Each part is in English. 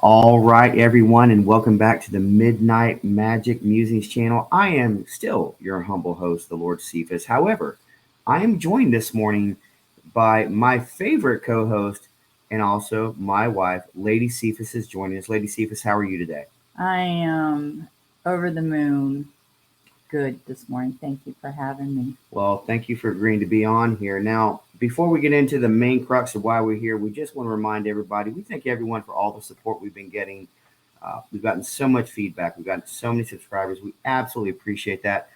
All right, everyone, and welcome back to the Midnight Magic Musings channel. I am still your humble host, the Lord Cephas. However, I am joined this morning by my favorite co host and also my wife, Lady Cephas, is joining us. Lady Cephas, how are you today? I am over the moon good this morning. Thank you for having me. Well, thank you for agreeing to be on here. Now, before we get into the main crux of why we're here, we just want to remind everybody we thank everyone for all the support we've been getting. We've gotten so much feedback, we've gotten so many subscribers. We absolutely appreciate that.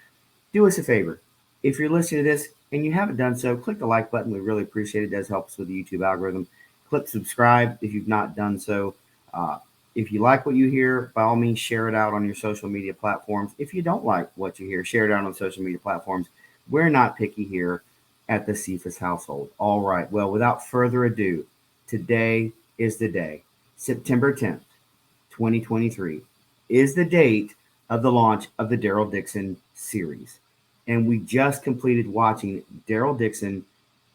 Do us a favor. If you're listening to this and you haven't done so, click the like button. We really appreciate it. It does help us with the YouTube algorithm. Click subscribe if you've not done so. Uh, if you like what you hear, by all means, share it out on your social media platforms. If you don't like what you hear, share it out on social media platforms. We're not picky here at the Cephas household. All right. Well, without further ado, today is the day. September 10th, 2023 is the date of the launch of the Darryl Dixon series. And we just completed watching Darryl Dixon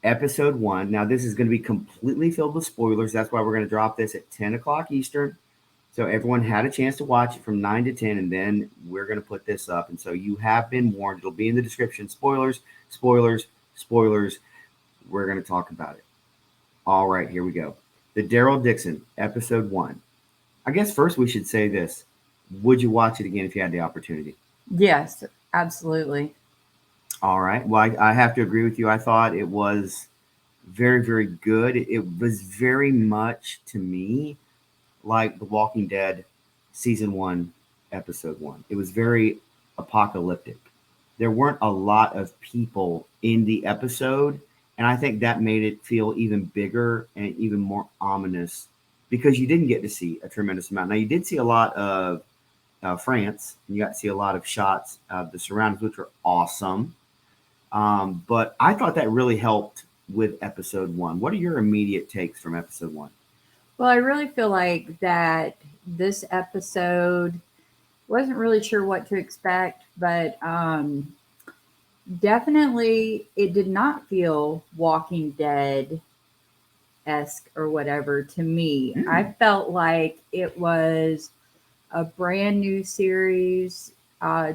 episode one. Now, this is going to be completely filled with spoilers. That's why we're going to drop this at 10 o'clock Eastern. So everyone had a chance to watch it from 9 to 10, and then we're going to put this up. And so you have been warned. It'll be in the description. Spoilers, spoilers, spoilers. We're going to talk about it. All right, here we go. The Darryl Dixon episode one. I guess first we should say this. Would you watch it again if you had the opportunity? Yes, absolutely. All right. Well, I have to agree with you. I thought it was very, very good. It was very much to me like The Walking Dead season one, episode one. It was very apocalyptic. There weren't a lot of people in the episode, and I think that made it feel even bigger and even more ominous because you didn't get to see a tremendous amount. Now, you did see a lot of France, and you got to see a lot of shots of the surroundings, which were awesome. But I thought that really helped with episode one. What are your immediate takes from episode one? Well, I really feel like that this episode wasn't really sure what to expect, but definitely it did not feel Walking Dead esque or whatever to me. I Mm. felt like it was a brand new series,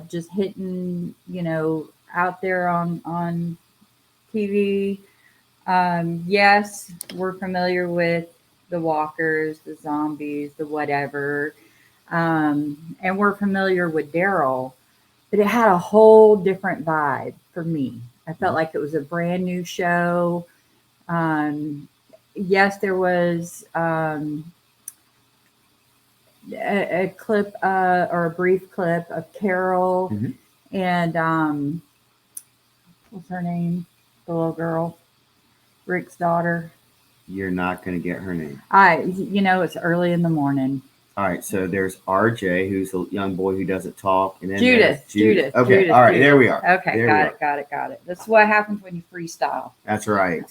just hitting, out there on TV. Yes, we're familiar with the walkers, the zombies, the whatever, and we're familiar with Daryl, but it had a whole different vibe for me. I felt Mhm. like it was a brand new show. Um, yes, there was a clip or a brief clip of Carol Mhm. and what's her name? The little girl, Rick's daughter. You're not going to get her name. It's early in the morning. All right, so there's RJ, who's a young boy who doesn't talk, and then there's Judith, Judith. Judith, Okay, Judith, all right, there Judith. we are. Okay, There we got are. it, got it, got it. That's what happens when you freestyle. That's right.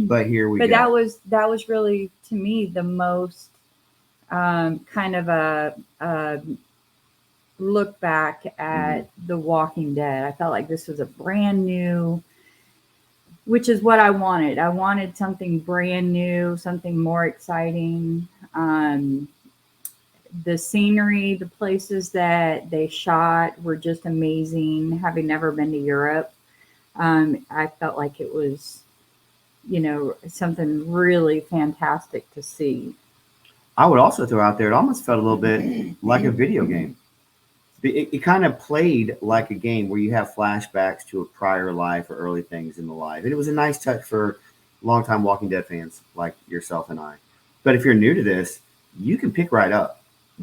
But here we But that go. was that was really to me the most kind of a look back Hmm. at The Walking Dead. I felt like this was a brand new, which is what I wanted. I wanted something brand new, something more exciting. The scenery, the places that they shot were just amazing. Having never been to Europe, I felt like it was, something really fantastic to see. I would also throw out there, it almost felt a little bit like a video game. It kind of played like a game where you have flashbacks to a prior life or early things in the life. And it was a nice touch for longtime Walking Dead fans like yourself and I. But if you're new to this, you can pick right up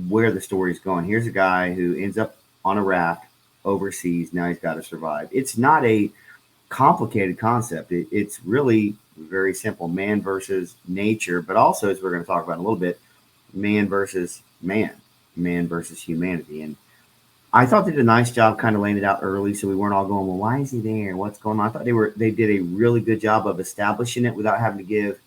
where the story's going. Here's a guy who ends up on a raft overseas. Now he's got to survive. It's not a complicated concept. It's really very simple man versus nature, but also, as we're going to talk about in a little bit, man versus man, man versus humanity. And I thought they did a nice job kind of laying it out early, so we weren't all going, "Well, why is he there? What's going on?" I thought they did a really good job of establishing it without having to give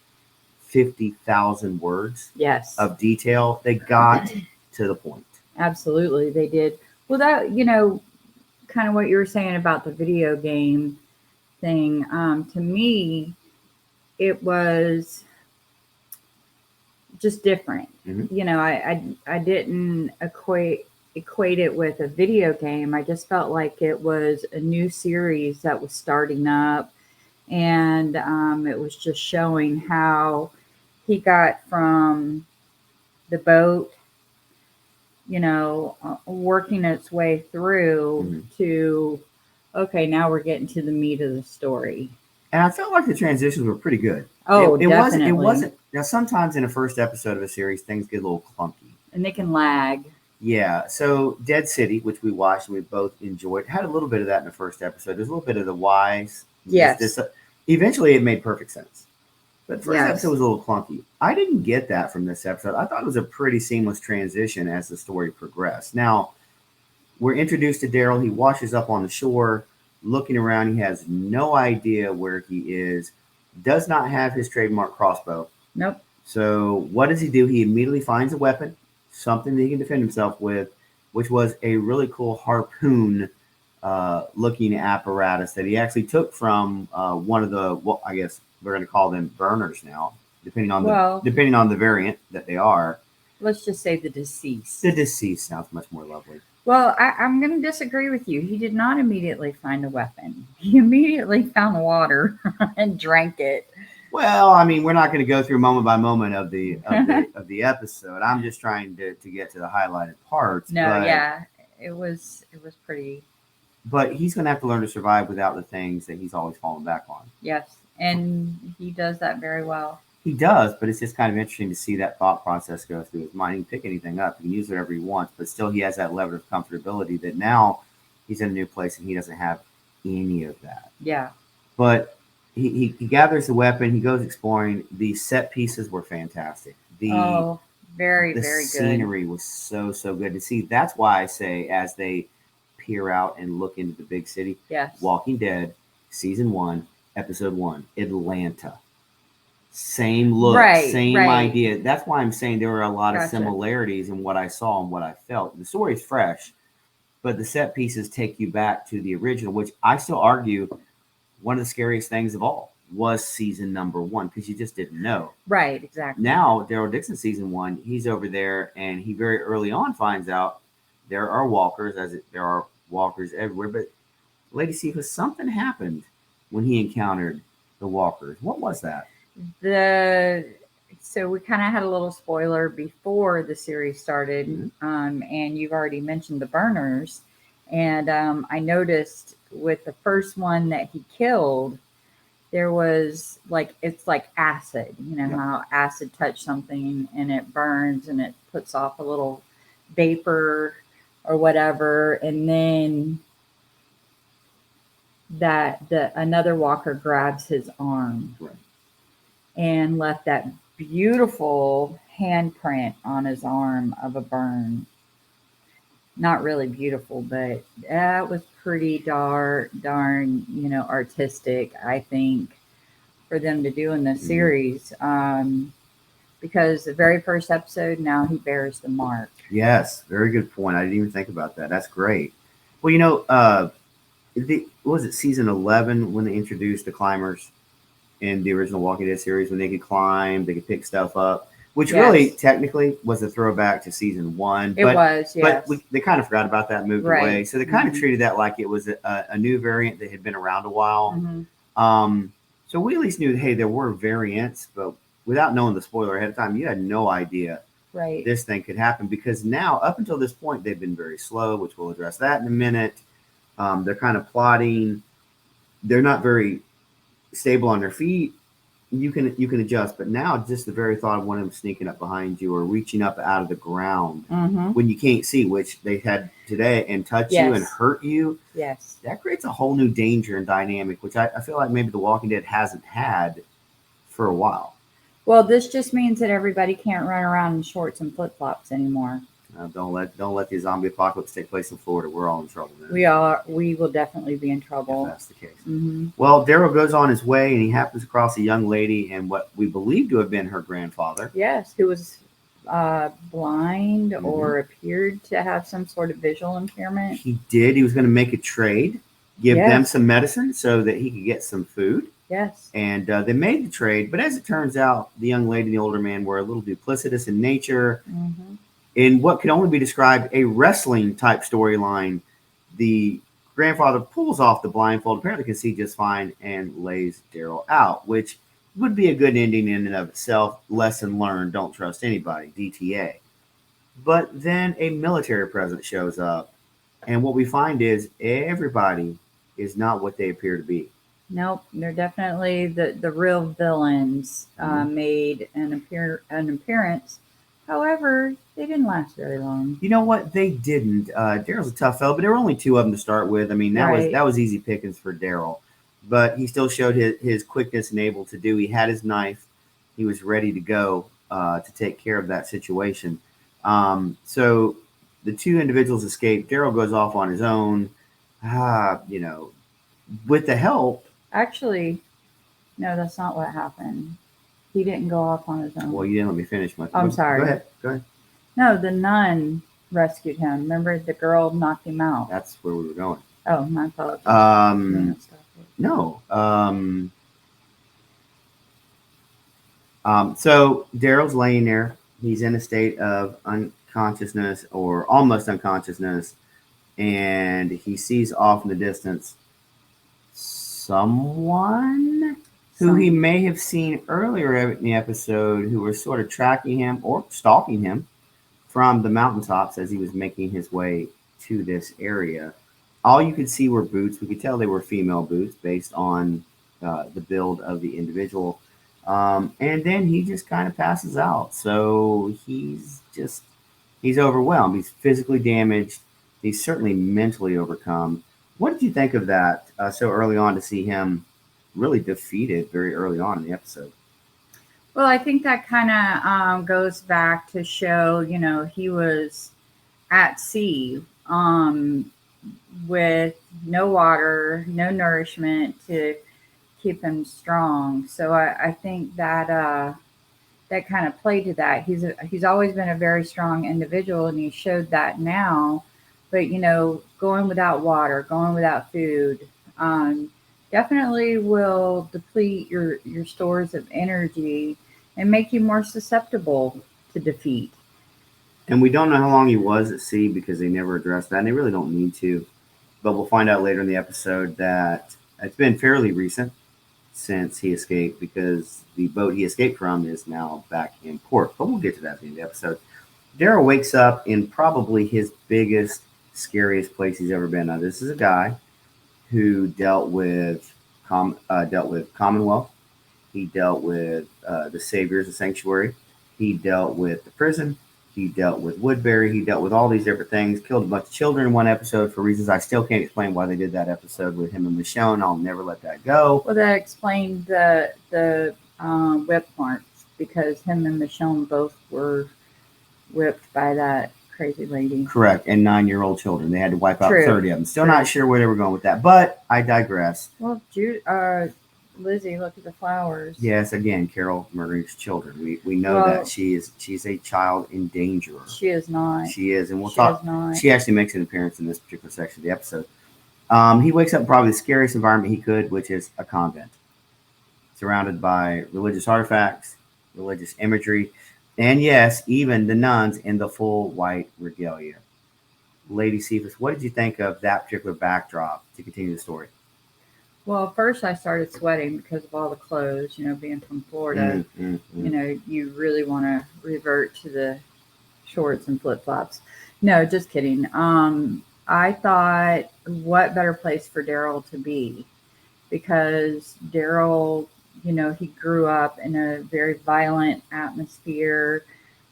50,000 words Yes, of detail. They got to the point. absolutely, they did. Well, that kind of what you were saying about the video game thing. To me, it was just different. Mhm. You know, I didn't equate it with a video game. I just felt like it was a new series that was starting up, and it was just showing how he got from the boat, working its way through Mhm. to, okay, now we're getting to the meat of the story. And I felt like the transitions were pretty good. Oh, It wasn't. It definitely. wasn't. Now, sometimes in a first episode of a series, things get a little clunky. And they can lag. Yeah. So, Dead City, which we watched and we both enjoyed, had a little bit of that in the first episode. There's a little bit of the whys. Yes. Eventually, it made perfect sense. But the first episode Yes. was a little clunky. I didn't get that from this episode. I thought it was a pretty seamless transition as the story progressed. Now, we're introduced to Darryl. He washes up on the shore, looking around. He has no idea where he is, does not have his trademark crossbow. Nope. So, what does he do? He immediately finds a weapon, something that he can defend himself with, which was a really cool harpoon looking apparatus that he actually took from one of the, well, I guess we're going to call them burners now, Well, depending on the variant that they are. let's just say the deceased. The deceased sounds much more lovely. Well, I'm going to disagree with you. He did not immediately find a weapon. He immediately found water and drank it. Well, I mean, we're not going to go through moment by moment of the episode. I'm just trying to get to the highlighted parts. No, but, yeah, it was pretty. But he's going to have to learn to survive without the things that he's always fallen back on. Yes, and he does that very well. He does, but it's just kind of interesting to see that thought process go through his mind. He can pick anything up, he can use whatever he wants, but still he has that level of comfortability that now he's in a new place and he doesn't have any of that. Yeah. But he gathers the weapon, he goes exploring. The set pieces were fantastic. Very, The very good. scenery was so good to see. That's why I say, as they peer out and look into the big city, Yes. Walking Dead, season 1, episode 1, Atlanta. Same look, Right, same right. idea. That's why I'm saying there were a lot of Gotcha. similarities in what I saw and what I felt. The story's fresh, but the set pieces take you back to the original, which I still argue one of the scariest things of all was season number 1, because you just didn't know. Right, exactly. Now, Darryl Dixon season 1, he's over there and he very early on finds out there are walkers, there are walkers everywhere. But Lady Cephas, something happened when he encountered the walkers. What was that? So we kind of had a little spoiler before the series started, Mhm. and you've already mentioned the burners, and I noticed with the first one that he killed, there was it's like acid. You know Yep. how acid touch something and it burns and it puts off a little vapor or whatever, and then another walker grabs his arm. Right. And left that beautiful handprint on his arm of a burn. Not really beautiful, but that was pretty darn, artistic, I think, for them to do in this series. Because the very first episode, now he bears the mark. Yes, very good point. I didn't even think about that. That's great. Well, what was it, season 11, when they introduced the climbers in the original Walking Dead series, when they could climb, they could pick stuff up, which really technically was a throwback to season 1. It was, yes. But they kind of forgot about that, moved Right. away. So they kind of Mhm. treated that like it was a new variant that had been around a while. Mhm. So we at least knew, hey, there were variants, but without knowing the spoiler ahead of time, you had no idea Right. this thing could happen, because now, up until this point, they've been very slow, which we'll address that in a minute. They're kind of plotting. They're not very stable on their feet. You can adjust, but now just the very thought of one of them sneaking up behind you or reaching up out of the ground Mhm. when you can't see, which they had today, and touch you and Yes. hurt you, Yes. that creates a whole new danger and dynamic, which I feel like maybe The Walking Dead hasn't had for a while. Well, this just means that everybody can't run around in shorts and flip flops anymore. Don't let the zombie apocalypse take place in Florida. We're all in trouble then. We will definitely be in trouble. If that's the case. Mm-hmm. Well, Darryl goes on his way and he happens across a young lady and what we believe to have been her grandfather. Yes, who was blind or appeared to have some sort of visual impairment. He did. He was going to make a trade, give them Yes. some medicine so that he could get some food. Yes. And they made the trade. But as it turns out, the young lady and the older man were a little duplicitous in nature. Mm-hmm. In what could only be described a wrestling type storyline, the grandfather pulls off the blindfold, apparently can see just fine, and lays Darryl out, which would be a good ending in and of itself. Lesson learned: don't trust anybody. DTA. But then a military presence shows up, and what we find is everybody is not what they appear to be. Nope, they're definitely the real villains. Mhm. Made an appearance. However, they didn't last very long. You know what? They didn't. Daryl's a tough fellow, but there were only two of them to start with. I mean, Right. that was easy pickings for Darryl, but he still showed his quickness and able to do. He had his knife. He was ready to go to take care of that situation. So the two individuals escape. Darryl goes off on his own. You know, with the help. Actually, no, that's not what happened. He didn't go off on his own. Well, you didn't let me finish my. I'm sorry. Go ahead. Go ahead. No, the nun rescued him. Remember, the girl knocked him out. That's where we were going. Oh, my apologies. No. So Daryl's laying there. He's in a state of unconsciousness or almost unconsciousness, and he sees off in the distance someone who he may have seen earlier in the episode who was sort of tracking him or stalking him from the mountaintops as he was making his way to this area. All you could see were boots. We could tell they were female boots based on the build of the individual. And then he just kind of passes out. So he's overwhelmed. He's physically damaged. He's certainly mentally overcome. What did you think of that so early on to see him really defeated very early on in the episode? Well, I think that kind of goes back to show, he was at sea with no water, no nourishment to keep him strong. So I think that that kind of played to that. He's always been a very strong individual, and he showed that now. But going without water, going without food, definitely will deplete your stores of energy and make you more susceptible to defeat. And we don't know how long he was at sea because they never addressed that, and they really don't need to. But we'll find out later in the episode that it's been fairly recent since he escaped because the boat he escaped from is now back in port. But we'll get to that at the end of the episode. Darryl wakes up in probably his biggest, scariest place he's ever been. Now, this is a guy who dealt with Commonwealth. He dealt with the Saviors of Sanctuary. He dealt with the prison. He dealt with Woodbury. He dealt with all these different things. Killed a bunch of children in one episode for reasons I still can't explain why they did that episode with him and Michonne. I'll never let that go. Well, that explained the whip marks because him and Michonne both were whipped by that crazy lady. Correct. And 9-year-old children. They had to wipe out True. 30 of them. Still not sure where they were going with that, but I digress. Well, Lizzie, look at the flowers. Yes, again, Carol murders children. We know that she's a child endangerer. She is not. She is, and we'll talk. She actually makes an appearance in this particular section of the episode. He wakes up in probably the scariest environment he could, which is a convent, surrounded by religious artifacts, religious imagery, and yes, even the nuns in the full white regalia. Lady Cephas, what did you think of that particular backdrop to continue the story? Well, first I started sweating because of all the clothes, being from Florida, you really want to revert to the shorts and flip-flops. No, just kidding. I thought, what better place for Darryl to be? Because Darryl, he grew up in a very violent atmosphere.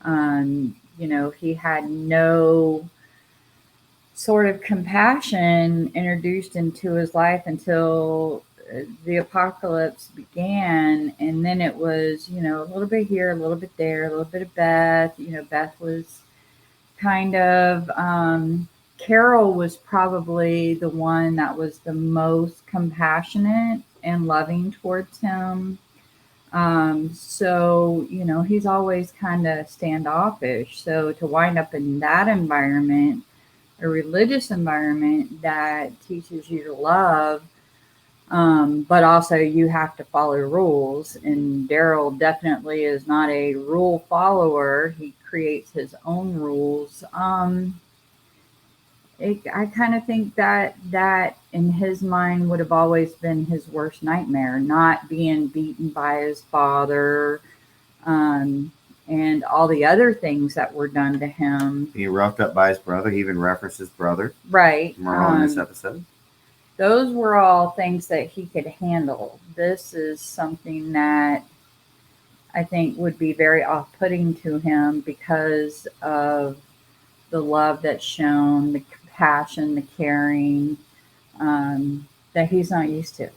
He had no sort of compassion introduced into his life until the apocalypse began. And then it was, a little bit here, a little bit there, a little bit of Beth. Beth was kind of, Carol was probably the one that was the most compassionate and loving towards him. So, he's always kind of standoffish. So to wind up in that environment, a religious environment that teaches you to love, But also you have to follow rules. And Darryl definitely is not a rule follower. He creates his own rules. I kind of think that in his mind would have always been his worst nightmare, not being beaten by his father, um, and all the other things that were done to him. Being roughed up by his brother. He even referenced his brother Right. more on in this episode. Those were all things that he could handle. This is something that I think would be very off-putting to him because of the love that's shown, the compassion, the caring, that he's not used to.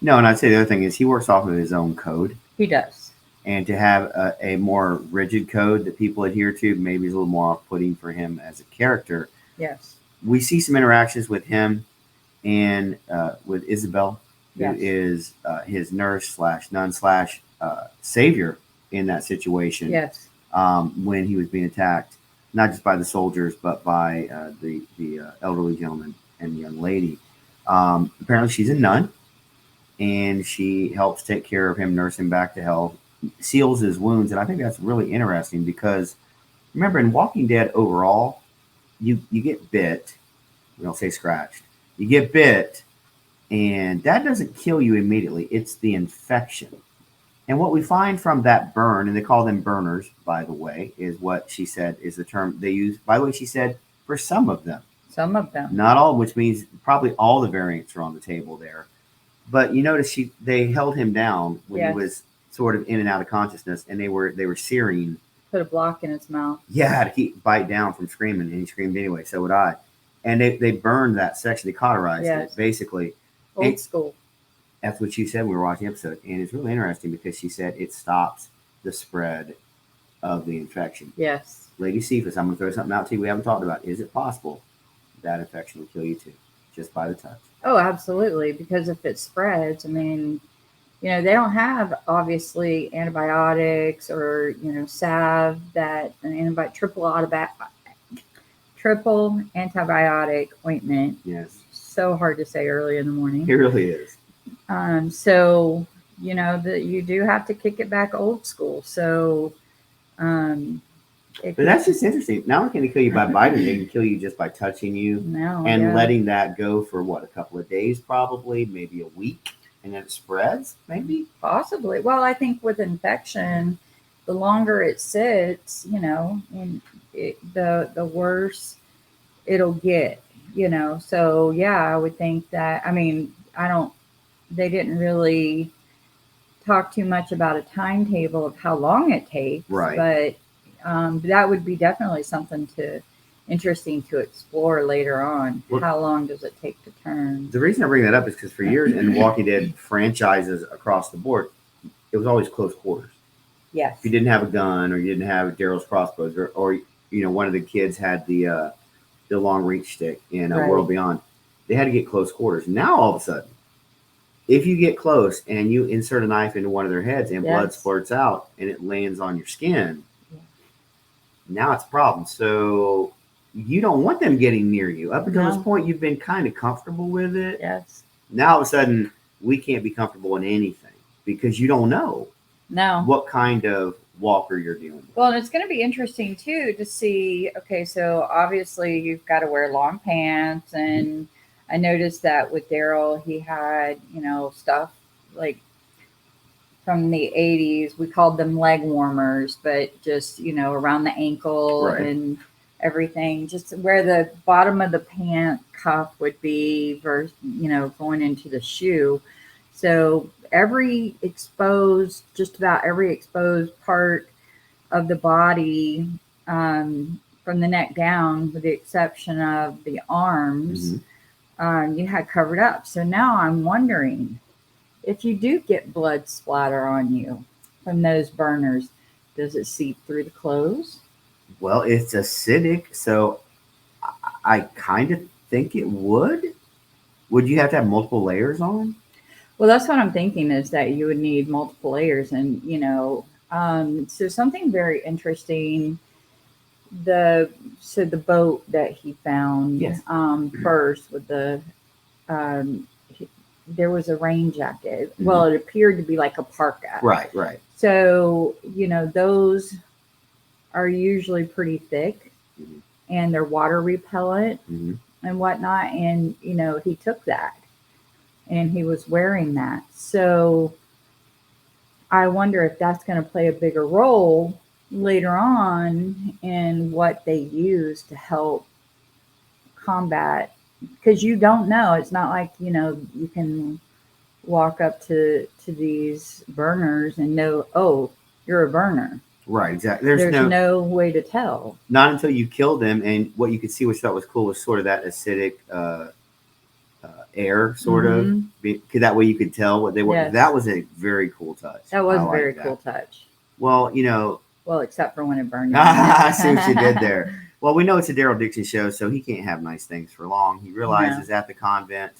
No, and I'd say the other thing is he works off of his own code. He does. And to have a more rigid code that people adhere to maybe is a little more off-putting for him as a character. Yes. We see some interactions with him and with Isabel, who is his nurse slash nun slash savior in that situation. Yes. When he was being attacked, not just by the soldiers, but by the elderly gentleman and the young lady. Apparently she's a nun, and she helps take care of him, nurse him back to health, seals his wounds. And I think that's really interesting because remember in Walking Dead overall, you get bit. We don't say scratched. You get bit, and that doesn't kill you immediately. It's the infection. And what we find from that burn, and they call them burners, by the way, is what she said is the term they use. By the way, she said for some of them. Some of them. Not all, which means probably all the variants are on the table there. But you notice they held him down when he was sort of in and out of consciousness, and they were searing. Put a block in his mouth. Yeah, to keep bite down from screaming, and he screamed anyway. So would I. And they burned that section. They cauterized it, basically. Old school. That's what she said when we were watching the episode. And it's really interesting because she said it stops the spread of the infection. Yes. Lady Cephas, I'm going to throw something out to you we haven't talked about. Is it possible that infection will kill you too, just by the touch? Oh, absolutely. Because if it spreads, I mean, they don't have obviously antibiotics or, salve that triple antibiotic ointment. Yes. So hard to say early in the morning. It really is. So, that you do have to kick it back old school. So, but that's just interesting. Not only can they kill you by biting, they can kill you just by touching you letting that go for a couple of days, probably, maybe a week, and then it spreads, maybe? Possibly. Well, I think with infection, the longer it sits, and the worse it'll get, So, yeah, I would think that, they didn't really talk too much about a timetable of how long it takes. Right. But that would be definitely something interesting to explore later on. Well, how long does it take to turn? The reason I bring that up is because for years in Walking Dead franchises across the board, it was always close quarters. Yes. If you didn't have a gun or you didn't have Daryl's crossbows or one of the kids had the long reach stick in a World Beyond, they had to get close quarters. Now all of a sudden, if you get close and you insert a knife into one of their heads and blood splurts out and it lands on your skin, now it's a problem. So you don't want them getting near you. Up until this point, you've been kind of comfortable with it. Yes. Now all of a sudden, we can't be comfortable in anything because you don't know what kind of walker you're dealing with. Well, and it's going to be interesting too to see. Okay, so obviously you've got to wear long pants, and I noticed that with Darryl, he had stuff like from the 80s. We called them leg warmers, but just around the ankle and everything, just where the bottom of the pant cuff would be, versus going into the shoe. So just about every exposed part of the body, from the neck down, with the exception of the arms, you had covered up. So now I'm wondering, if you do get blood splatter on you from those burners, does it seep through the clothes? Well, it's acidic, so I kind of think it would. Would you have to have multiple layers on? Well, that's what I'm thinking, is that you would need multiple layers. And, so something very interesting, the boat that he found first with the, there was a rain jacket. Mhm. Well, it appeared to be like a parka. Right, right. So, those are usually pretty thick Mhm. and they're water repellent Mhm. and whatnot. And, he took that and he was wearing that. So I wonder if that's going to play a bigger role later on in what they use to help combat, because you don't know. It's not like, you can walk up to these burners and know, oh, you're a burner. Right, exactly. There's no way to tell. Not until you kill them, and what you could see, which I thought was cool, was sort of that acidic air, sort of. Mm-hmm. Because that way you could tell what they were. Yes. That was a very cool touch. That was I a very liked cool that. touch. Well, Well, except for when it burned. I see what you did there. Well, we know it's a Darryl Dixon show, so he can't have nice things for long. He realizes at the convent,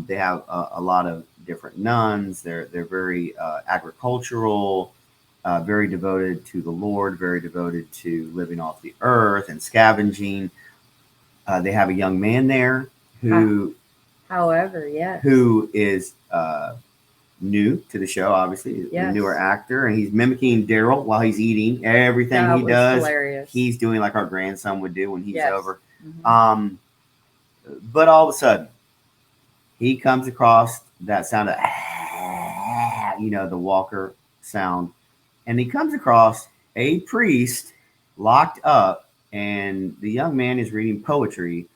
they have a lot of different nuns. They're very agricultural, very devoted to the Lord, very devoted to living off the earth and scavenging. They have a young man there however, yes, who is new to the show, obviously, yes. a newer actor, and he's mimicking Darryl while he's eating. Everything that he was does, hilarious. he's doing like our grandson would do when he's Yes. over. Mm-hmm. But all of a sudden, he comes across that sound of, the walker sound, and he comes across a priest locked up, and the young man is reading poetry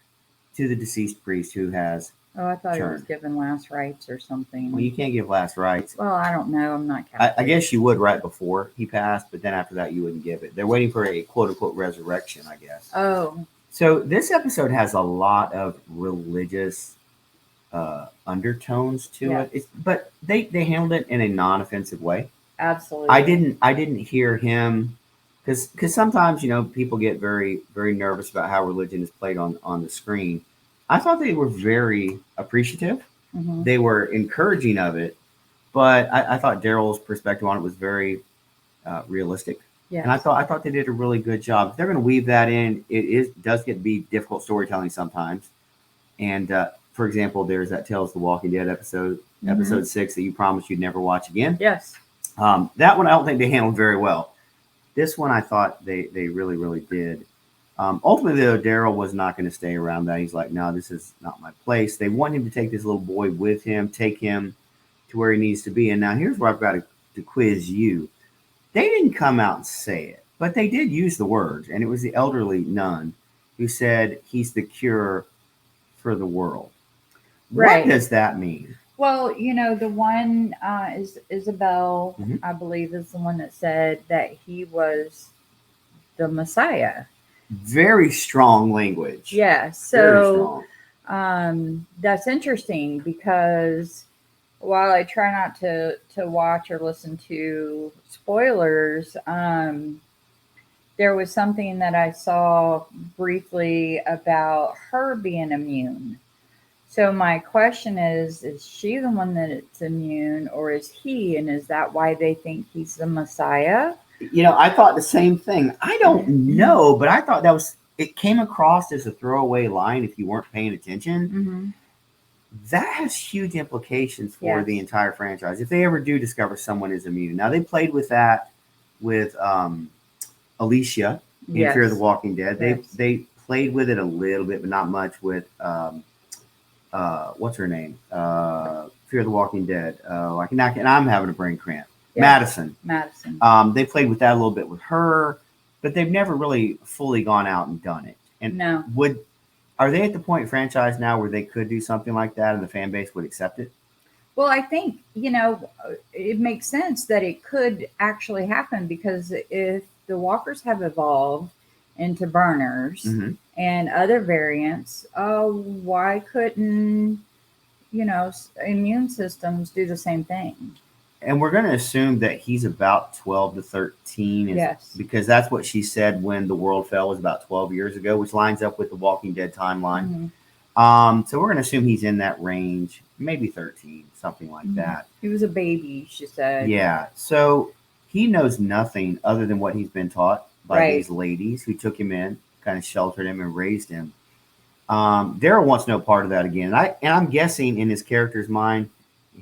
to the deceased priest who has. Oh, I thought he was turned. given last rites or something. Well, you can't give last rites. Well, I don't know. I'm not Catholic. I guess you would right before he passed, but then after that you wouldn't give it. They're waiting for a quote unquote resurrection, I guess. Oh. So this episode has a lot of religious undertones to it, but they handled it in a non-offensive way. Absolutely. I didn't hear him because sometimes people get very very nervous about how religion is played on the screen. I thought they were very appreciative. Mm-hmm. They were encouraging of it, but I thought Darryl's perspective on it was very realistic. Yes. And I thought they did a really good job. If they're going to weave that in, does get to be difficult storytelling sometimes. And for example, there's that Tales of the Walking Dead episode, Mm-hmm. episode 6 that you promised you'd never watch again. Yes. That one I don't think they handled very well. This one I thought they really really did. Ultimately, though, Darryl was not going to stay around that. He's like, no, this is not my place. They want him to take this little boy with him, take him to where he needs to be. And now here's where I've got to quiz you. They didn't come out and say it, but they did use the words. And it was the elderly nun who said he's the cure for the world. Right. What does that mean? Well, the one is Isabel, Mhm. I believe, is the one that said that he was the Messiah. Very strong language. Yeah. So that's interesting because while I try not to watch or listen to spoilers, there was something that I saw briefly about her being immune. So my question is she the one that's immune or is he? And is that why they think he's the Messiah? I thought the same thing. I don't know, but I thought it came across as a throwaway line if you weren't paying attention. Mm-hmm. That has huge implications for the entire franchise. If they ever do discover someone is immune. Now, they played with that with Alicia in Fear of the Walking Dead. They played with it a little bit, but not much with what's her name? Fear of the Walking Dead. And I'm having a brain cramp. Yes. Madison. They played with that a little bit with her, but they've never really fully gone out and done it. And no. Are they at the point franchise now where they could do something like that and the fan base would accept it? Well, I think, it makes sense that it could actually happen because if the walkers have evolved into burners mm-hmm. and other variants, why couldn't, immune systems do the same thing? And we're going to assume that he's about 12 to 13. Yes. Because that's what she said when the world fell was about 12 years ago, which lines up with the Walking Dead timeline. Mm-hmm. So we're going to assume he's in that range, maybe 13, something like mm-hmm. that. He was a baby, she said. Yeah. So he knows nothing other than what he's been taught by these ladies who took him in, kind of sheltered him and raised him. Darryl wants no part of that again. And I'm guessing in his character's mind,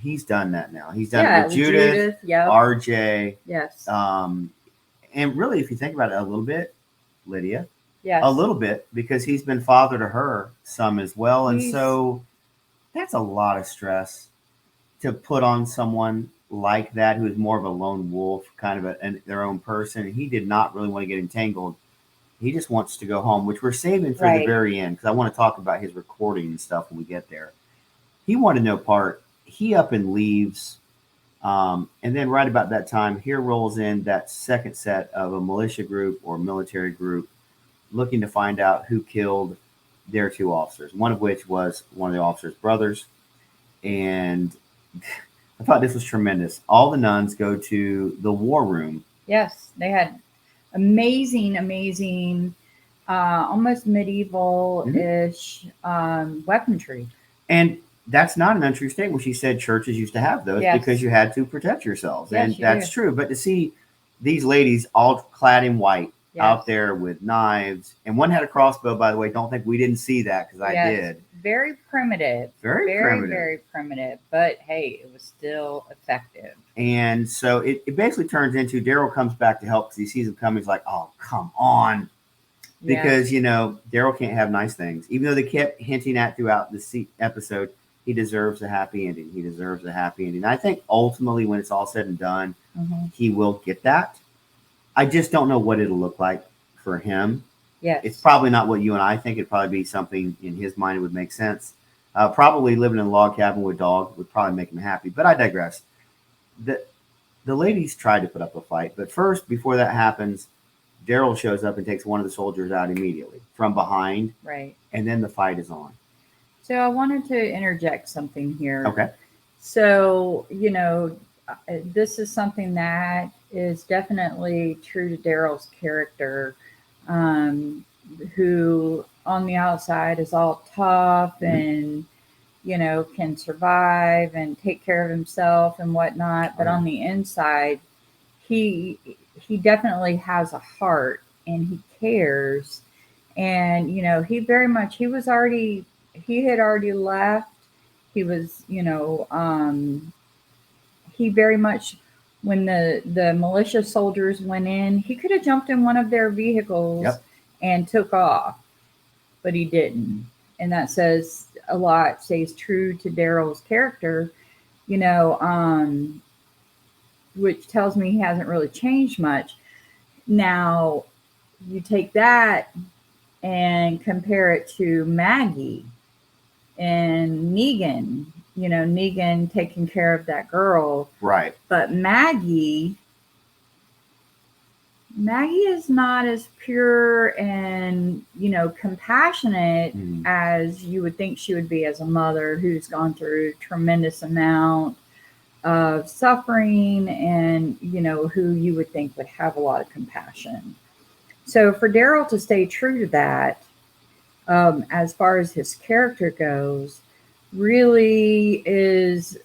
he's done that now. He's done it Yeah, with Judith, yep, RJ, yes, and really, if you think about it a little bit, Lydia, yes. a little bit, because he's been father to her some as well, and He's so that's a lot of stress to put on someone like that who is more of a lone wolf, kind of their own person. He did not really want to get entangled. He just wants to go home, which we're saving for the right. very end because I want to talk about his recording and stuff when we get there. He wanted no part. He up and leaves. And then right about that time, here rolls in that second set of a militia group or military group looking to find out who killed their two officers, one of which was one of the officers' brothers. And I thought this was tremendous. All the nuns go to the war room. Yes, they had amazing, amazing, almost medieval-ish weaponry. And that's not an untrue statement. She said churches used to have those Yes. because you had to protect yourselves. Yes, and you that's do. true. But to see these ladies all clad in white Yes. out there with knives, and one had a crossbow, by the way. Don't think we didn't see that because I Yes. did. Very primitive. Very primitive. Very primitive. But hey, it was still effective. And so it basically turns into Darryl comes back to help because he sees them coming. He's like, oh, come on. Because, Darryl can't have nice things. Even though they kept hinting at throughout the episode, he deserves a happy ending. He deserves a happy ending. I think ultimately, when it's all said and done, he will get that. I just don't know what it'll look like for him. Yes. It's probably not what you and I think. It'd probably be something in his mind it would make sense. Probably living in a log cabin with a dog would probably make him happy. But I digress. The ladies tried to put up a fight. But first, before that happens, Darryl shows up and takes one of the soldiers out immediately from behind. Right. And then the fight is on. So I wanted to interject something here. Okay. So, this is something that is definitely true to Darryl's character, who on the outside is all tough and, can survive and take care of himself and whatnot. But on the inside, he definitely has a heart and he cares. And, he had already left. He was, he very much, when the militia soldiers went in, he could have jumped in one of their vehicles and took off, but he didn't. And that says a lot, stays true to Darryl's character, which tells me he hasn't really changed much. Now, you take that and compare it to Maggie and Negan, Negan taking care of that girl. Right. But Maggie is not as pure and, compassionate as you would think she would be as a mother who's gone through a tremendous amount of suffering and, who you would think would have a lot of compassion. So for Darryl to stay true to that, as far as his character goes, really is,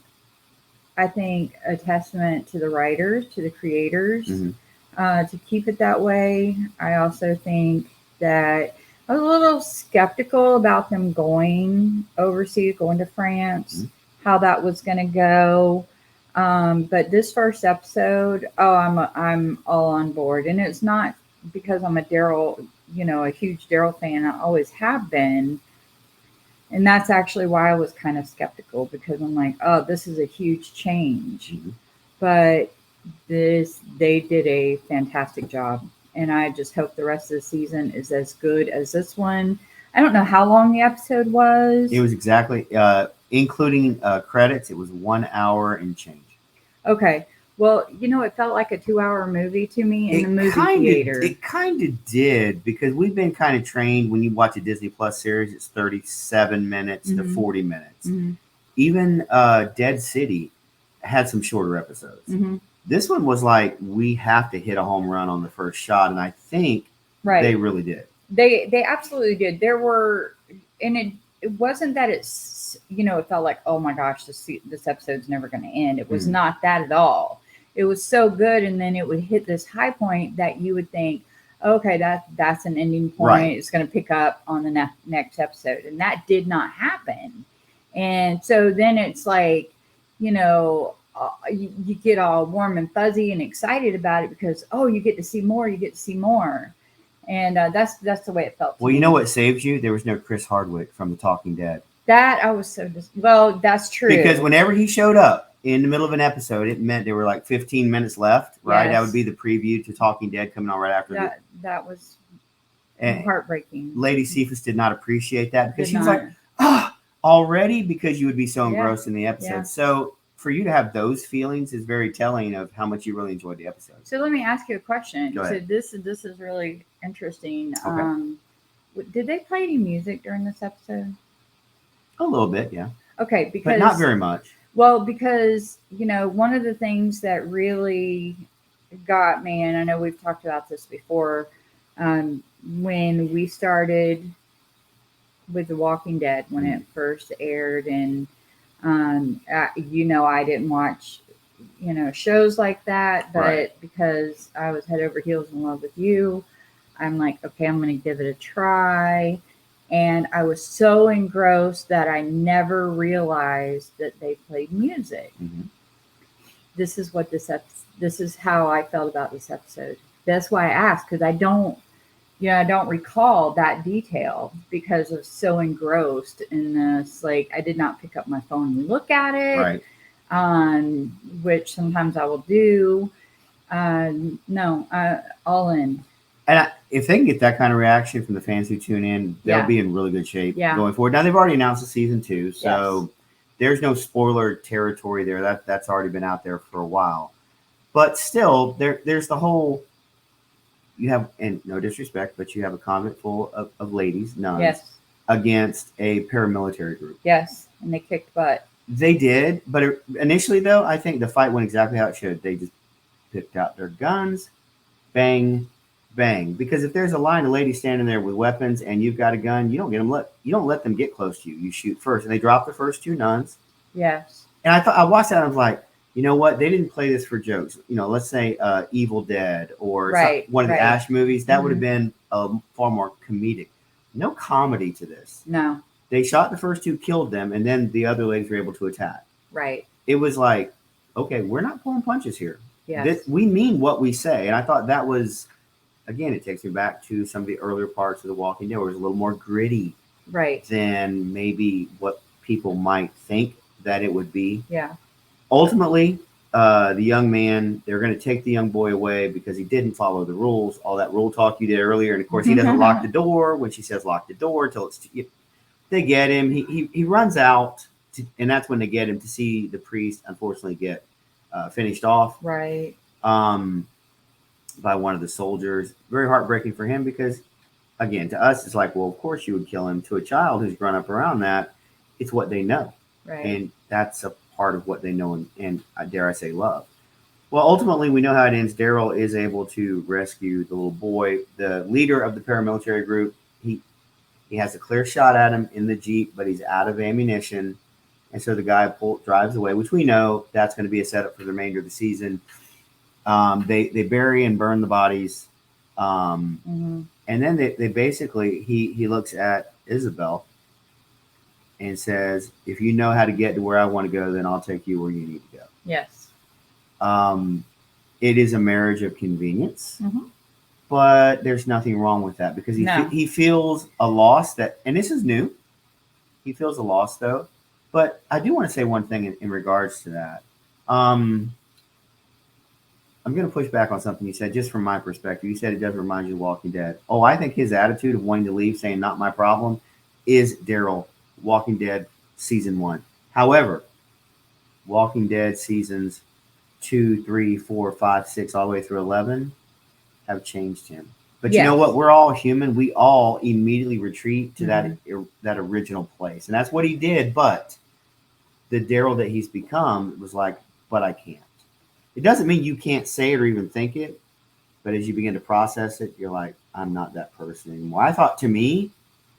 I think, a testament to the writers, to the creators, to keep it that way. I also think that I was a little skeptical about them going overseas, going to France, how that was going to go. But this first episode, I'm all on board, and it's not because I'm a huge Darryl fan. I always have been. And that's actually why I was kind of skeptical, because I'm like, oh, this is a huge change. But they did a fantastic job. And I just hope the rest of the season is as good as this one. I don't know how long the episode was. It was exactly, including credits, it was 1 hour and change. Okay. Well, it felt like a 2-hour movie to me in the movie theater. It kind of did, because we've been kind of trained when you watch a Disney Plus series, it's 37 minutes to 40 minutes. Even Dead City had some shorter episodes. This one was like, we have to hit a home run on the first shot, and I think they really did. They absolutely did. There were, and it wasn't that it's, it felt like, oh my gosh, this episode's never going to end. It was not that at all. It was so good, and then it would hit this high point that you would think, okay, that's an ending point. Right. It's going to pick up on the next episode, and that did not happen. And so then it's like, you get all warm and fuzzy and excited about it because you get to see more, you get to see more, and that's the way it felt to Well, you me. know what saved you? There was no Chris Hardwick from The Talking Dead. That I was so well. That's true. Because whenever he showed up in the middle of an episode, it meant there were like 15 minutes left, right? Yes. That would be the preview to Talking Dead coming on right after that was and heartbreaking. Lady Cephas did not appreciate that because Did she was not. like, already? Because you would be so Yeah. engrossed in the episode. Yeah. So for you to have those feelings is very telling of how much you really enjoyed the episode. So let me ask you a question. Go ahead. So this is really interesting. Okay. Did they play any music during this episode? A little bit, yeah. Okay, because but not very much. Well, because one of the things that really got me, and I know we've talked about this before, when we started with The Walking Dead, when it first aired, and I didn't watch shows like that, but Right. because I was head over heels in love with you, I'm like, okay, I'm going to give it a try. And I was so engrossed that I never realized that they played music. Mm-hmm. This is what this is how I felt about this episode. That's why I asked, because I don't recall that detail because I was so engrossed in this. Like, I did not pick up my phone and look at it, right. Which sometimes I will do. No, all in. And if they can get that kind of reaction from the fans who tune in, they'll be in really good shape going forward. Now, they've already announced the season 2, so there's no spoiler territory there. That's already been out there for a while. But still, there's the whole, you have, and no disrespect, but you have a convent full of ladies, nuns, against a paramilitary group. Yes, and they kicked butt. They did, but initially, though, I think the fight went exactly how it should. They just picked out their guns, bang, bang. Because if there's a line of ladies standing there with weapons and you've got a gun, you don't let them get close to you. You shoot first, and they dropped the first 2 nuns. Yes. And I watched that and I was like, you know what? They didn't play this for jokes. Let's say Evil Dead or one of the Ash movies. That would have been far more comedic. No comedy to this. No. They shot the first 2, killed them, and then the other ladies were able to attack. Right. It was like, okay, we're not pulling punches here. Yes. We mean what we say. And I thought that was, again, it takes me back to some of the earlier parts of The Walking Dead where it was a little more gritty than maybe what people might think that it would be. Yeah. Ultimately, the young man, they're going to take the young boy away because he didn't follow the rules. All that rule talk you did earlier. And, of course, he doesn't lock the door when she says lock the door until they get him. He runs out, and that's when they get him to see the priest, unfortunately, get finished off. Right. By one of the soldiers. Very heartbreaking for him because, again, to us, it's like, well, of course you would kill him. To a child who's grown up around that, it's what they know. Right. And that's a part of what they know and dare I say, love. Well, ultimately, we know how it ends. Darryl is able to rescue the little boy. The leader of the paramilitary group, he has a clear shot at him in the Jeep, but he's out of ammunition. And so the guy drives away, which we know that's going to be a setup for the remainder of the season. They bury and burn the bodies. And then they basically, he looks at Isabel and says, if you know how to get to where I want to go, then I'll take you where you need to go. Yes. It is a marriage of convenience, but there's nothing wrong with that because he feels a loss that, and this is new. He feels a loss though, but I do want to say one thing in regards to that. I'm going to push back on something you said, just from my perspective. You said it doesn't remind you of Walking Dead. Oh, I think his attitude of wanting to leave, saying not my problem, is Darryl, Walking Dead season 1. However, Walking Dead seasons 2, 3, 4, 5, 6, all the way through 11 have changed him. But you know what? We're all human. We all immediately retreat to that original place. And that's what he did. But the Darryl that he's become was like, but I can't. It doesn't mean you can't say it or even think it. But as you begin to process it, you're like, I'm not that person anymore. I thought, to me,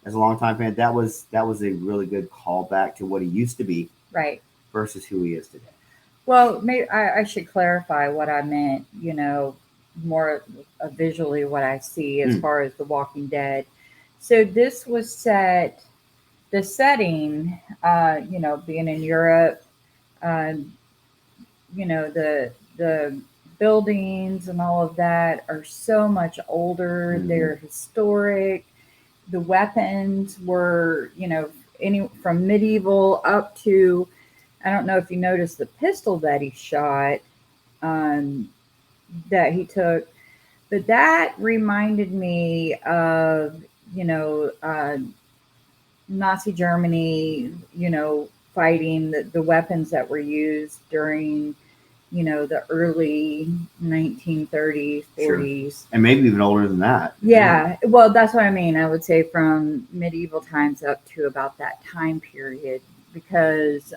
as a longtime fan, that was a really good callback to what he used to be. Right. Versus who he is today. Well, maybe I should clarify what I meant. more visually what I see as far as The Walking Dead. So this was set, the setting, being in Europe, uh, the buildings and all of that are so much older. They're historic. The weapons were, any from medieval up to, I don't know if you noticed the pistol that he shot, um, that he took, but that reminded me of, you know, uh, Nazi Germany, fighting the weapons that were used during, the early 1930s, Sure. 40s. And maybe even older than that. Yeah, well, that's what I mean. I would say from medieval times up to about that time period, because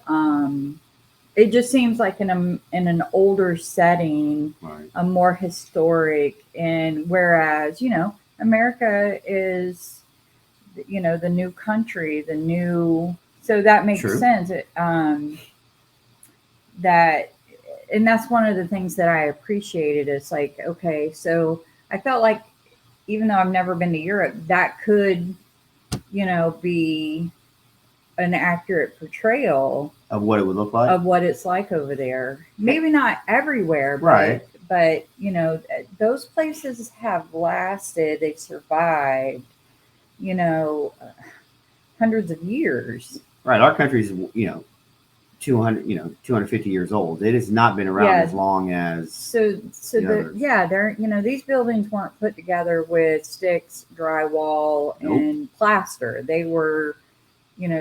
it just seems like in an older setting, Right. a more historic, and whereas America is the new country, the new, so that makes True. sense. That and that's one of the things that I appreciated. It's like, okay, so I felt like, even though I've never been to Europe, that could be an accurate portrayal Of what it would look like. of what it's like over there. Maybe not everywhere, Right. but those places have lasted. They've survived, you know, hundreds of years. Right. Our country's 200 250 years old. It has not been around Yeah. as long as So they're these buildings weren't put together with sticks, drywall, Nope. and plaster. They were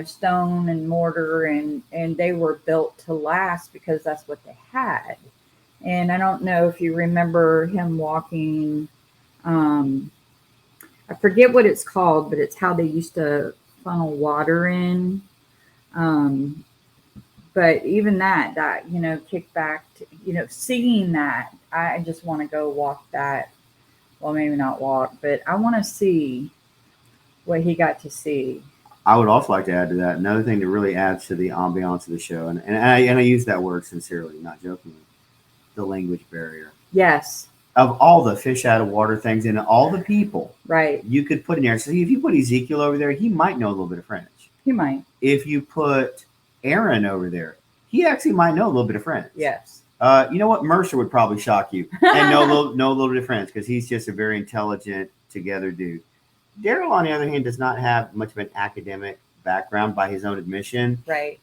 stone and mortar, and they were built to last because that's what they had. And I don't know if you remember him walking, I forget what it's called, but it's how they used to funnel water in. Um, but even that kick back to, seeing that, I just want to go walk that. Well, maybe not walk, but I want to see what he got to see. I would also like to add to that another thing that really adds to the ambiance of the show, and I use that word sincerely, not jokingly. The language barrier. Yes. Of all the fish out of water things and all the people, right, you could put in there. So if you put Ezekiel over there, he might know a little bit of French. He might. If you put Aaron over there, he actually might know a little bit of French. Yes. You know what? Mercer would probably shock you and know a little bit of French because he's just a very intelligent, together dude. Darryl, on the other hand, does not have much of an academic background by his own admission. Right.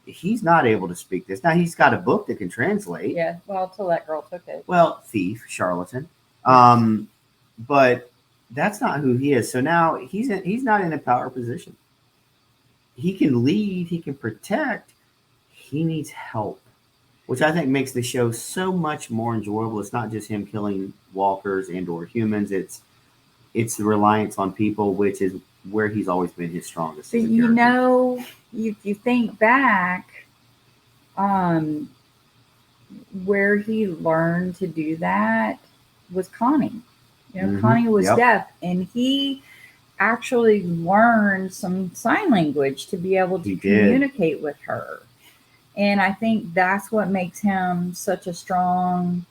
He's not able to speak this. Now, he's got a book that can translate. Yeah, well, till that girl took it. Well, thief, charlatan. But that's not who he is. So now he's not in a power position. He can lead, he can protect. He needs help, which I think makes the show so much more enjoyable. It's not just him killing walkers and or humans. It's the reliance on people, which is where he's always been his strongest. But if you think back, where he learned to do that was Connie. Connie was deaf, and he actually learned some sign language to be able to communicate with her. And I think that's what makes him such a strong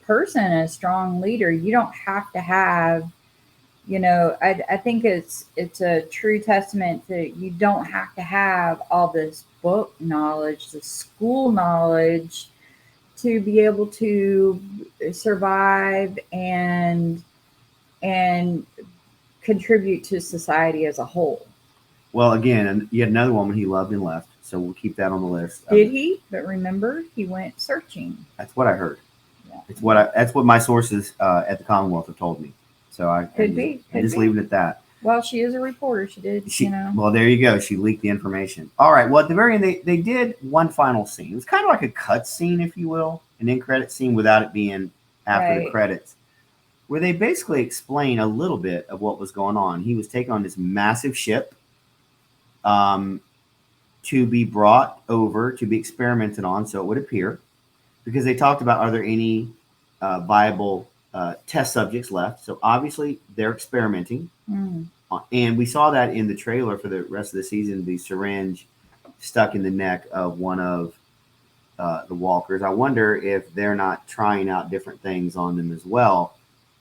person, a strong leader. You don't have to have, I think it's a true testament that you don't have to have all this book knowledge, the school knowledge, to be able to survive and contribute to society as a whole. Well, again, yet another woman he loved and left, so we'll keep that on the list. Did he? But remember, he went searching. That's what I heard. Yeah. That's what my sources at the Commonwealth have told me. So I'm just leaving it at that. Well, she is a reporter. She did, Well, there you go. She leaked the information. All right. Well, at the very end, they did one final scene. It was kind of like a cut scene, if you will, an end credit scene without it being after the credits, where they basically explain a little bit of what was going on. He was taken on this massive ship to be brought over to be experimented on, so it would appear, because they talked about, are there any viable test subjects left? So obviously they're experimenting. And we saw that in the trailer for the rest of the season, the syringe stuck in the neck of one of the walkers. I wonder if they're not trying out different things on them as well.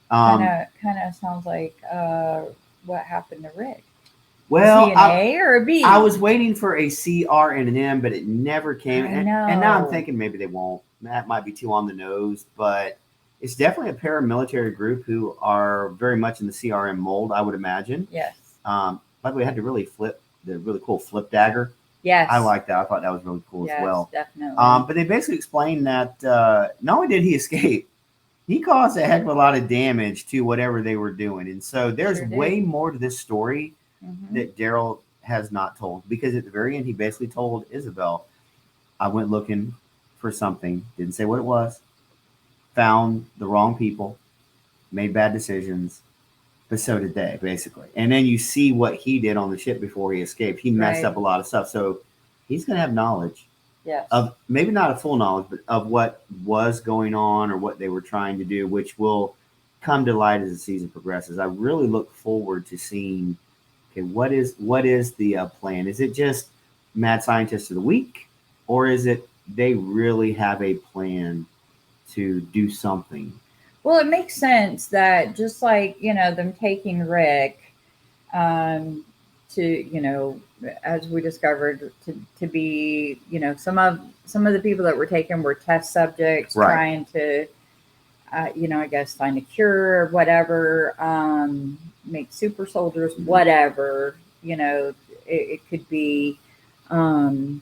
Kind Um, of, kind of sounds like what happened to Rick. Is well, he an A or a B? I was waiting for a C, R, and an M, but it never came. I And now I'm know. thinking maybe they won't. That might be too on the nose, but it's definitely a paramilitary group who are very much in the CRM mold, I would imagine. Yes. By the way, I had to really flip the really cool flip dagger. Yes. I like that. I thought that was really cool Yes, as well. definitely. But they basically explained that not only did he escape, he caused a heck of a lot of damage to whatever they were doing. And so there's Sure did. way more to this story Mhm. that Darryl has not told, because at the very end he basically told Isabel, I went looking for something, didn't say what it was, found the wrong people, made bad decisions, but so did they, basically. And then you see what he did on the ship before he escaped. He messed Right. up a lot of stuff. So he's going to have knowledge Yes. of, maybe not a full knowledge, but of what was going on or what they were trying to do, which will come to light as the season progresses. I really look forward to seeing, okay, what is the plan? Is it just Mad Scientist of the Week, or is it they really have a plan to do something? Well, it makes sense that just like, them taking Rick to, as we discovered to be, some of the people that were taken were test subjects Right. trying to, I guess find a cure or whatever, make super soldiers, whatever, it could be, and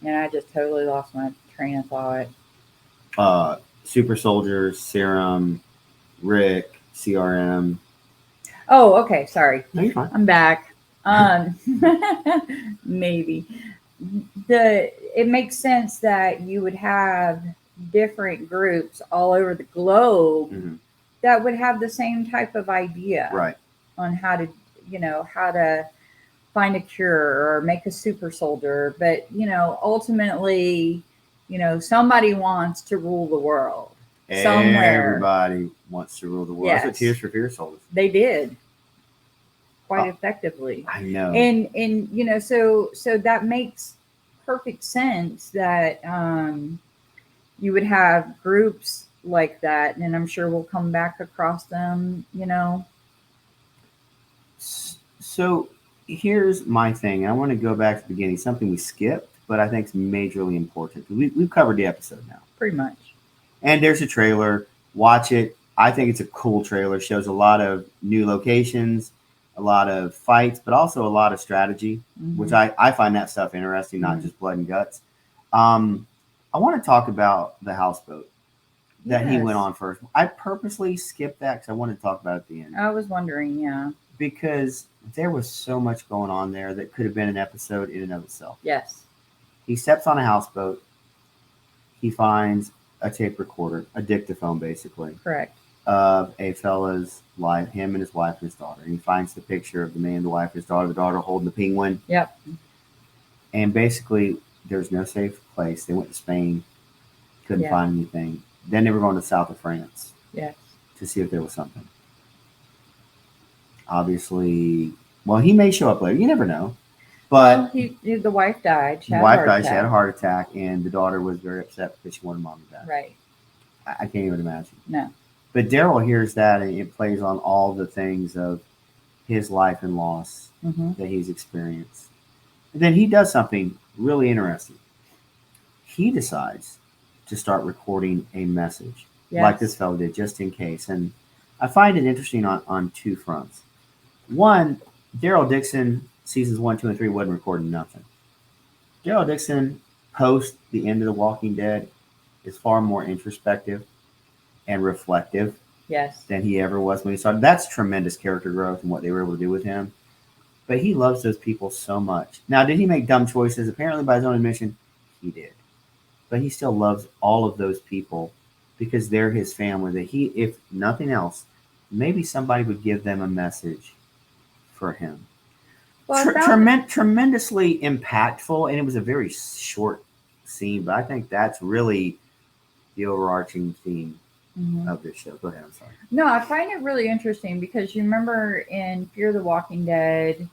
I just totally lost my train of thought. Super Soldiers, Serum, Rick, CRM. Oh, okay. Sorry. No, you're fine. I'm back. Um, maybe it makes sense that you would have different groups all over the globe Mm-hmm. that would have the same type of idea Right. on how to find a cure or make a super soldier. But ultimately, somebody wants to rule the world somewhere. Everybody wants to rule the world. That's what Yes. Tears for Fears told us. They did quite effectively. I know. And so that makes perfect sense that you would have groups like that, and I'm sure we'll come back across them. So here's my thing. I want to go back to the beginning, something we skipped, but I think is majorly important. We've covered the episode now. Pretty much. And there's a trailer. Watch it. I think it's a cool trailer. Shows a lot of new locations, a lot of fights, but also a lot of strategy, which I find that stuff interesting, not just blood and guts. I want to talk about the houseboat that he went on first. I purposely skipped that because I wanted to talk about it at the end. I was wondering, yeah. Because there was so much going on there that could have been an episode in and of itself. Yes. He steps on a houseboat. He finds a tape recorder, a dictaphone, basically. Correct. Of a fella's life, him and his wife and his daughter. And he finds the picture of the man, the wife, his daughter, the daughter holding the penguin. Yep. And basically, there's no safe place. They went to Spain, couldn't find anything. Then they were going to the south of France. Yes. To see if there was something. Obviously, well, he may show up later. You never know. But the wife died. She had a heart attack, and the daughter was very upset because she wanted mommy back. Right. I can't even imagine. No. But Darryl hears that, and it plays on all the things of his life and loss that he's experienced. And then he does something really interesting. He decides to start recording a message, like this fellow did, just in case. And I find it interesting on two fronts. One, Darryl Dixon, seasons 1, 2, and 3 wasn't recording nothing. Darryl Dixon, post the end of The Walking Dead, is far more introspective and reflective than he ever was when he started. That's tremendous character growth and what they were able to do with him. But he loves those people so much. Now, did he make dumb choices? Apparently, by his own admission, he did. But he still loves all of those people because they're his family. That he, if nothing else, maybe somebody would give them a message for him. Well, tremendously impactful, and it was a very short scene, but I think that's really the overarching theme of this show. Go ahead, I'm sorry. No, I find it really interesting because you remember in Fear the Walking Dead,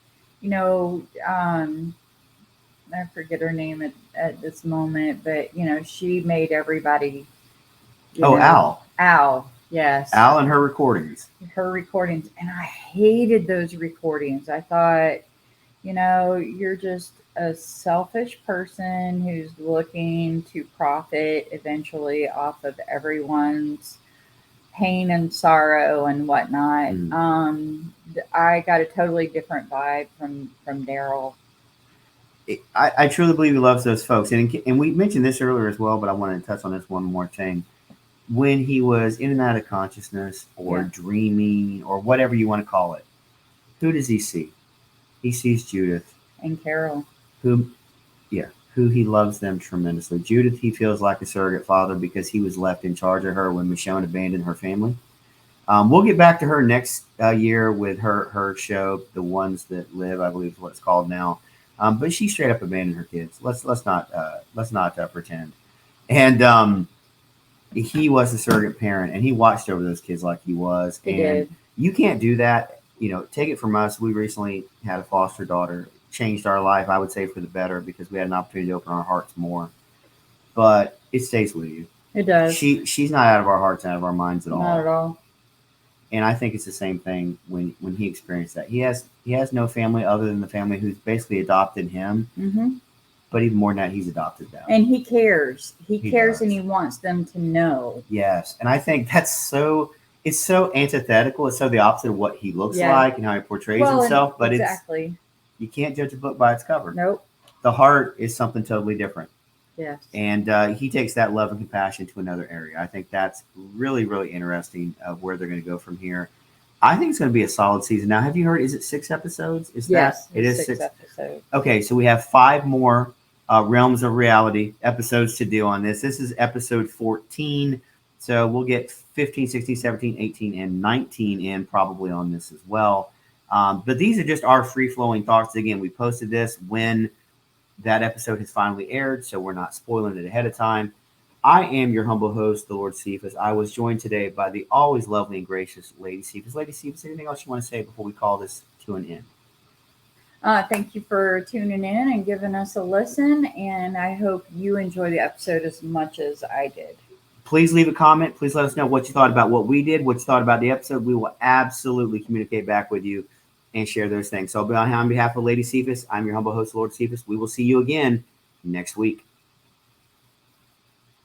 I forget her name at this moment, but she made everybody, Oh, Al. Al, yes, Al and her recordings. her recordings, and I hated those recordings. I thought, you're just a selfish person who's looking to profit eventually off of everyone's pain and sorrow and whatnot. I got a totally different vibe from Darryl. I truly believe he loves those folks. And we mentioned this earlier as well, but I wanted to touch on this one more thing. When he was in and out of consciousness or dreaming or whatever you want to call it, who does he see? He sees Judith. And Carol. Who he loves them tremendously. Judith, he feels like a surrogate father because he was left in charge of her when Michonne abandoned her family. We'll get back to her next year with her show, The Ones That Live, I believe is what it's called now. But she straight up abandoned her kids. Let's not pretend. And he was a surrogate parent, and he watched over those kids like he was. He and did. You can't do that. Take it from us. We recently had a foster daughter. Changed our life, I would say, for the better because we had an opportunity to open our hearts more. But it stays with you. It does. She's not out of our hearts, out of our minds at all. Not at all. And I think it's the same thing when he experienced that. He has no family other than the family who's basically adopted him. Mm-hmm. But even more than that, he's adopted them. And he cares. He cares, does. and he wants them to know. Yes, and I think that's so. It's so antithetical. It's so the opposite of what he looks like and how he portrays himself. But exactly. You can't judge a book by its cover. Nope. The heart is something totally different. Yes. And he takes that love and compassion to another area. I think that's really, really interesting of where they're going to go from here. I think it's going to be a solid season. Now, have you heard, is it 6 episodes? Yes, it is 6 episodes. Okay, so we have 5 more Realms of Reality episodes to do on this. This is episode 14. So we'll get 15, 16, 17, 18, and 19 in probably on this as well. But these are just our free-flowing thoughts. Again, we posted this when that episode has finally aired, so we're not spoiling it ahead of time. I am your humble host, the Lord Cephas. I was joined today by the always lovely and gracious Lady Cephas. Lady Cephas, anything else you want to say before we call this to an end? Thank you for tuning in and giving us a listen, and I hope you enjoy the episode as much as I did. Please leave a comment. Please let us know what you thought about what we did, what you thought about the episode. We will absolutely communicate back with you and share those things. So on behalf of Lady Cephas, I'm your humble host, Lord Cephas. We will see you again next week.